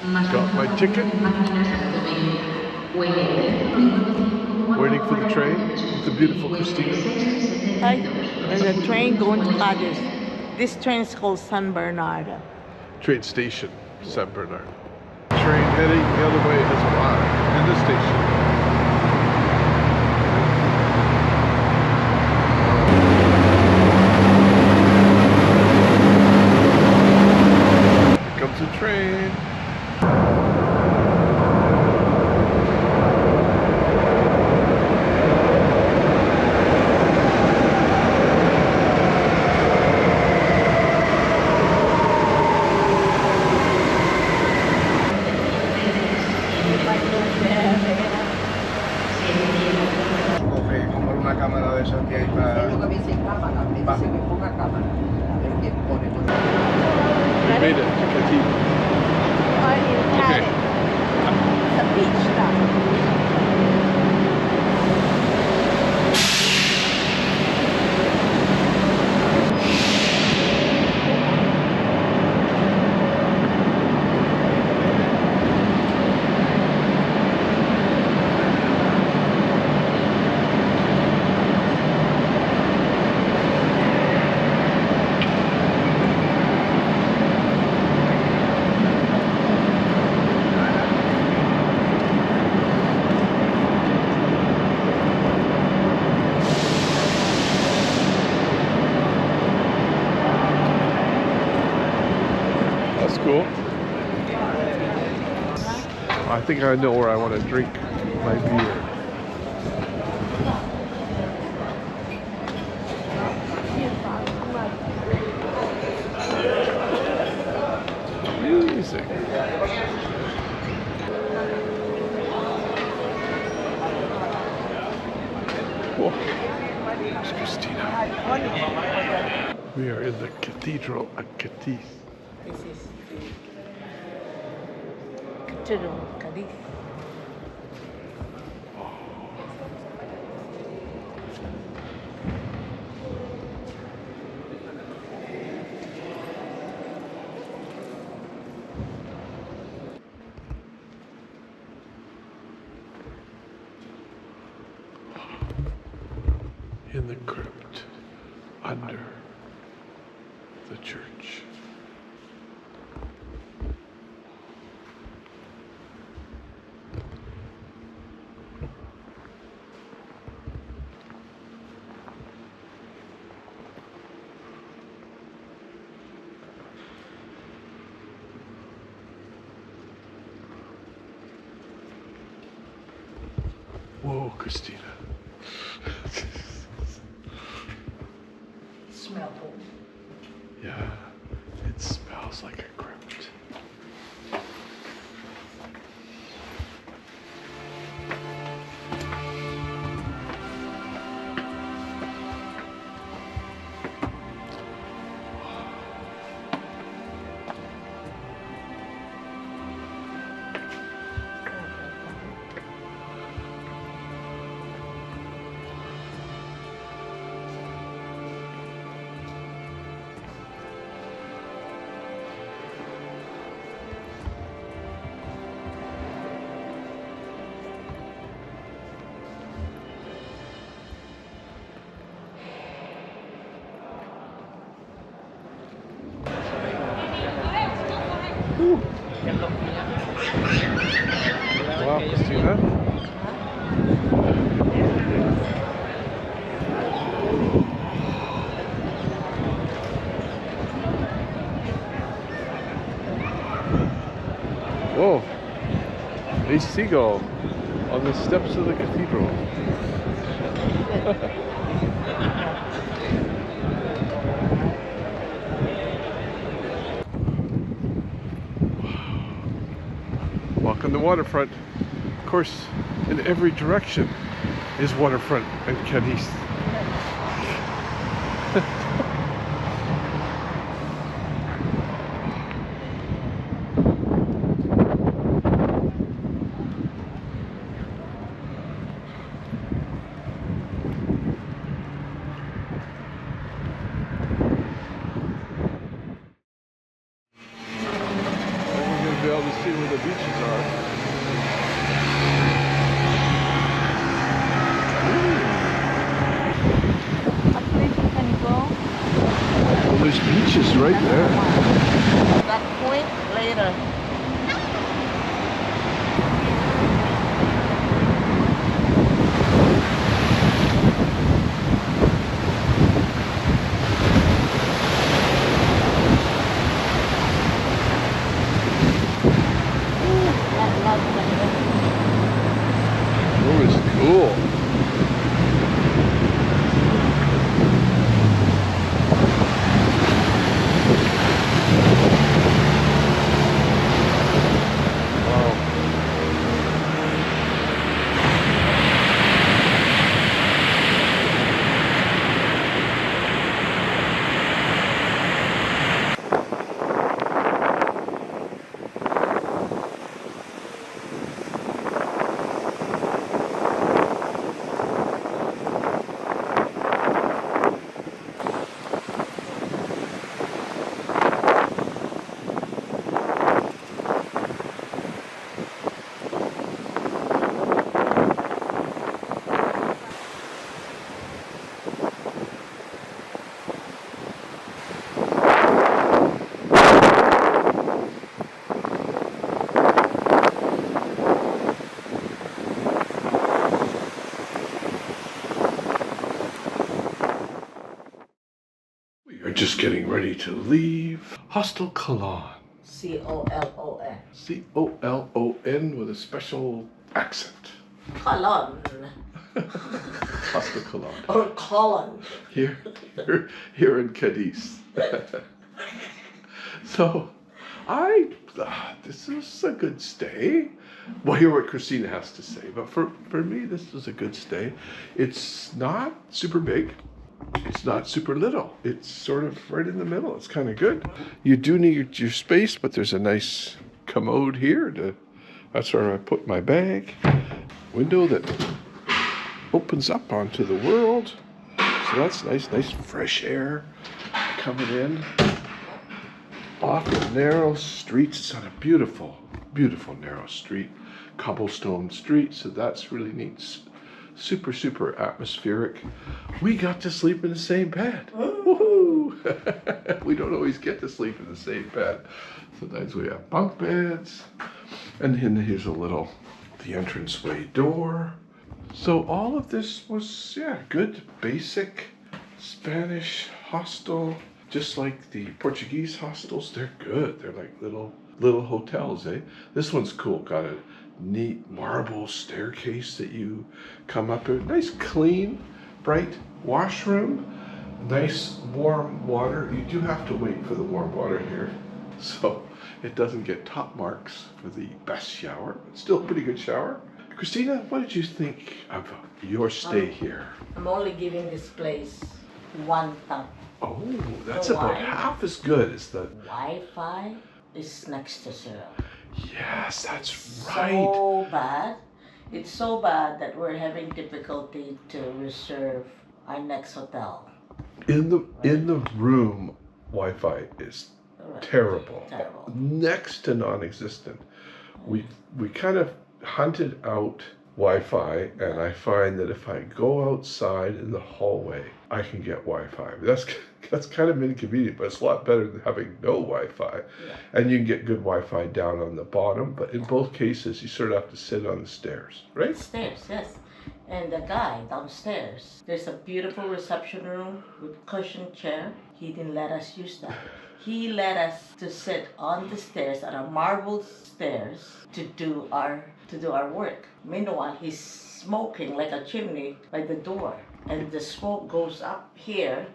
Got my ticket. Waiting for the train with the beautiful Cristina. Hi, there's a train going to Cadiz. This train is called San Bernardo. Train station, San Bernardo. Train heading the other way has arrived in the station. Here comes the train. We made it to Cadiz. Okay. It's a beach now. That's cool. I think I know where I want to drink my beer. Music. Whoa. There's Cristina. We are in the cathedral at Cadiz. This is the Cathedral Cadiz. In the crypt under the church. Whoa, Cristina. Smell cool. Yeah, it smells like a crypt. Wow, Cristina. Whoa, a seagull on the steps of the cathedral. Walking the waterfront. Of course, in every direction is waterfront at Cadiz. be able to see where the beaches are. What places can you go? Well, there's beaches right there. That point later. Oh, it's cool. We are just getting ready to leave Hostal Colón. Colon. C-O-L-O-N with a special accent. Colon. Hostal Colón. Or colon. Here in Cadiz. So, this is a good stay. We'll hear what Cristina has to say, but for me, this was a good stay. It's not super big. It's not super little. It's sort of right in the middle. It's kind of good. You do need your space, but there's a nice commode here. That's where I put my bag. Window that opens up onto the world. So that's nice fresh air coming in. Off the narrow streets. It's on a beautiful narrow street. Cobblestone street. So that's really neat. Super atmospheric. We got to sleep in the same bed. Woohoo! We don't always get to sleep in the same bed. Sometimes we have bunk beds. And then here's the entranceway door. So all of this was, good, basic Spanish hostel. Just like the Portuguese hostels, they're good. They're like little hotels, eh? This one's cool. Got a neat marble staircase that you come up to. Nice, clean, bright washroom. Nice warm water. You do have to wait for the warm water here, so it doesn't get top marks for the best shower. It's still a pretty good shower. Cristina, what did you think of your stay here? I'm only giving this place 1 thumb. Oh, that's about half as good as the Wi-Fi is next to zero. Yes, that's right. So bad. It's so bad that we're having difficulty to reserve our next hotel. In the room, Wi-Fi is terrible. Next to non-existent. We kind of hunted out Wi-Fi, and I find that if I go outside in the hallway, I can get Wi-Fi. That's kind of inconvenient, but it's a lot better than having no Wi-Fi. Yeah. And you can get good Wi-Fi down on the bottom, but in both cases, you sort of have to sit on the stairs, right? Stairs, yes. And the guy downstairs, there's a beautiful reception room with cushioned chair. He didn't let us use that. He let us to sit on the stairs, on a marble stairs, to do our work. Meanwhile, he's smoking like a chimney by the door, and the smoke goes up here.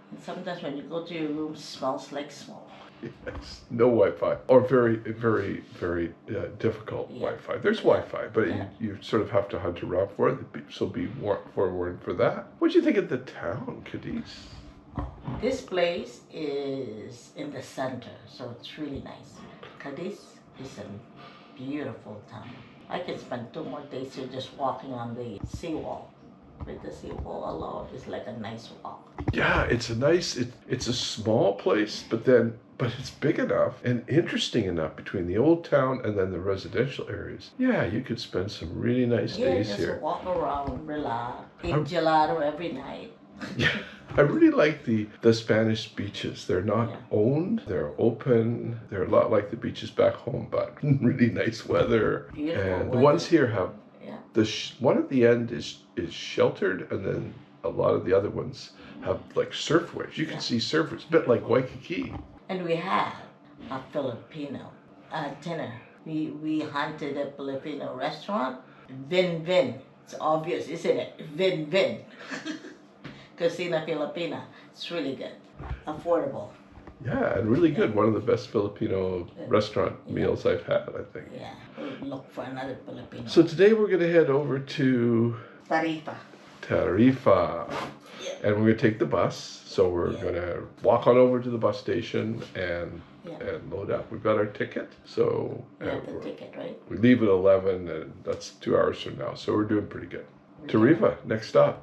And sometimes when you go to your room, it smells like smoke. Yes, no Wi-Fi, or very difficult Wi-Fi. There's Wi-Fi, but you sort of have to hunt around for it. So be forewarned for that. What do you think of the town, Cadiz? This place is in the center, so it's really nice. Cadiz is a beautiful town. I can spend 2 more days here just walking on the seawall. with the seawall alone is like a nice walk. Yeah, it's a nice. It's a small place, but it's big enough and interesting enough between the old town and then the residential areas. Yeah, you could spend some really nice Yeah, days just here. walk around, relax, eat gelato every night. Yeah, I really like the Spanish beaches. They're not Yeah. owned. They're open. They're a lot like the beaches back home, but really nice weather. Beautiful And the weather. ones here have Yeah. the one at the end is sheltered, and then a lot of the other ones have like surf waves. You can see surfers, a bit like Waikiki. And we had a Filipino dinner. We hunted a Filipino restaurant. Vin Vin. It's obvious, isn't it? Vin Vin. Cocina Filipina. It's really good. Affordable. Yeah, and really good. One of the best Filipino restaurant meals I've had, I think. Yeah. We'll look for another Filipino. So today we're going to head over to Tarifa. Tarifa. Yeah. And we're going to take the bus. So we're going to walk on over to the bus station and load up. We've got our ticket. So We have the ticket, right? we leave at 11, and that's 2 hours from now. So we're doing pretty good. Tarifa, next stop.